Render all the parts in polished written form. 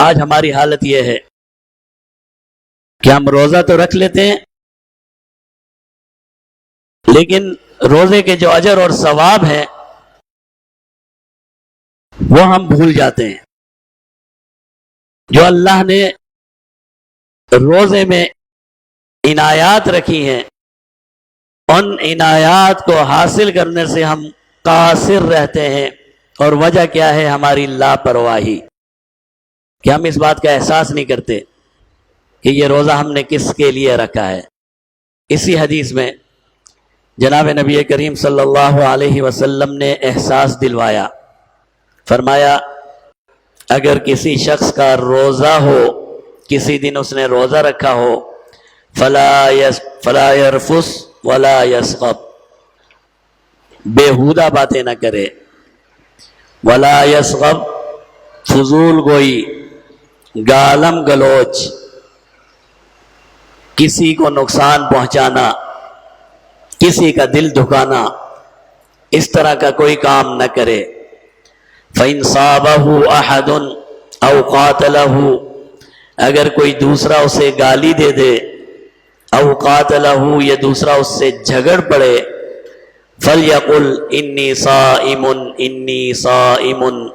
آج ہماری حالت یہ ہے کہ ہم روزہ تو رکھ لیتے ہیں، لیکن روزے کے جو اجر اور ثواب ہیں وہ ہم بھول جاتے ہیں۔ جو اللہ نے روزے میں عنایات رکھی ہیں، ان عنایات کو حاصل کرنے سے ہم قاصر رہتے ہیں، اور وجہ کیا ہے؟ ہماری لاپرواہی، کہ ہم اس بات کا احساس نہیں کرتے کہ یہ روزہ ہم نے کس کے لیے رکھا ہے۔ اسی حدیث میں جناب نبی کریم صلی اللہ علیہ وسلم نے احساس دلوایا، فرمایا اگر کسی شخص کا روزہ ہو، کسی دن اس نے روزہ رکھا ہو، فلا یرفس ولا یسخب، بیہودہ باتیں نہ کرے، ولا یسخب، فضول گوئی، گالم گلوچ، کسی کو نقصان پہنچانا، کسی کا دل دکھانا، اس طرح کا کوئی کام نہ کرے۔ فَإِنْ صَابَهُ أَحَدٌ أَوْ قَاتَلَهُ، اگر کوئی دوسرا اسے گالی دے دے، أَوْ قَاتَلَهُ، یہ دوسرا اس سے جھگڑ پڑے، فَلْيَقُلْ إِنِّي صَائِمٌ إِنِّي صَائِمٌ،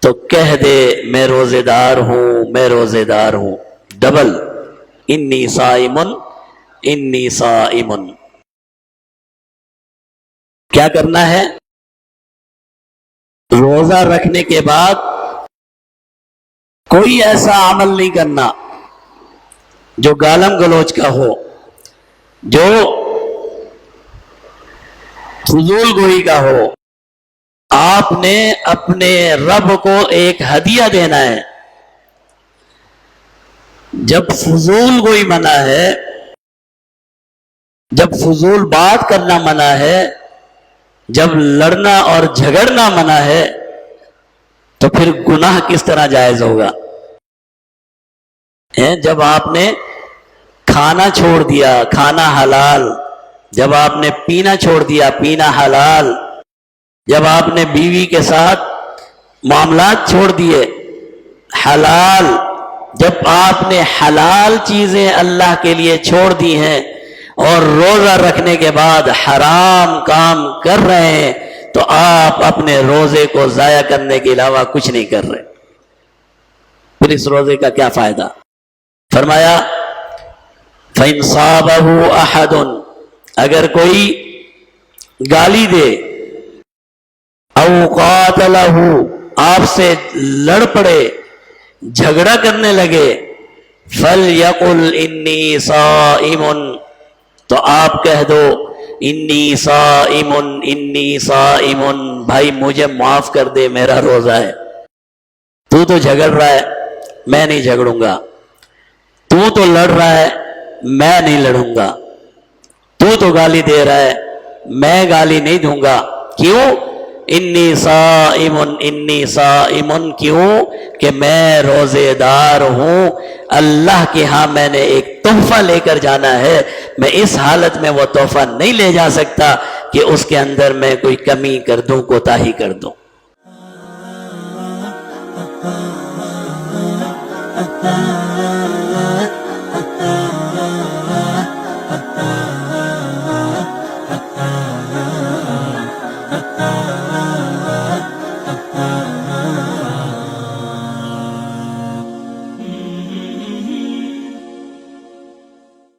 تو کہہ دے میں روزے دار ہوں، میں روزے دار ہوں، ڈبل، إِنِّي صَائِمٌ إِنِّي صَائِمٌ۔ کیا کرنا ہے؟ روزہ رکھنے کے بعد کوئی ایسا عمل نہیں کرنا جو گالم گلوچ کا ہو، جو فضول گوئی کا ہو۔ آپ نے اپنے رب کو ایک ہدیہ دینا ہے۔ جب فضول گوئی منع ہے، جب فضول بات کرنا منع ہے، جب لڑنا اور جھگڑنا منع ہے، تو پھر گناہ کس طرح جائز ہوگا؟ جب آپ نے کھانا چھوڑ دیا، کھانا حلال، جب آپ نے پینا چھوڑ دیا، پینا حلال، جب آپ نے بیوی کے ساتھ معاملات چھوڑ دیے، حلال، جب آپ نے حلال چیزیں اللہ کے لیے چھوڑ دی ہیں اور روزہ رکھنے کے بعد حرام کام کر رہے ہیں، تو آپ اپنے روزے کو ضائع کرنے کے علاوہ کچھ نہیں کر رہے، پھر اس روزے کا کیا فائدہ؟ فرمایا فَإِنْ صَابَهُ أَحَدٌ، اگر کوئی گالی دے، أَوْ قَاتَلَهُ، آپ سے لڑ پڑے، جھگڑا کرنے لگے، فَلْيَقُلْ إِنِّي صَائِمٌ، تو آپ کہہ دو انی صائم انی صائم، بھائی مجھے معاف کر دے، میرا روزہ ہے، تو جھگڑ رہا ہے، میں نہیں جھگڑوں گا، تو لڑ رہا ہے، میں نہیں لڑوں گا، تو گالی دے رہا ہے، میں گالی نہیں دوں گا، کیوں؟ انی صائم انی صائم، کیوں کہ میں روزے دار ہوں، اللہ کے ہاں میں نے ایک تحفہ لے کر جانا ہے، میں اس حالت میں وہ تحفہ نہیں لے جا سکتا کہ اس کے اندر میں کوئی کمی کر دوں، کوتاہی کر دوں۔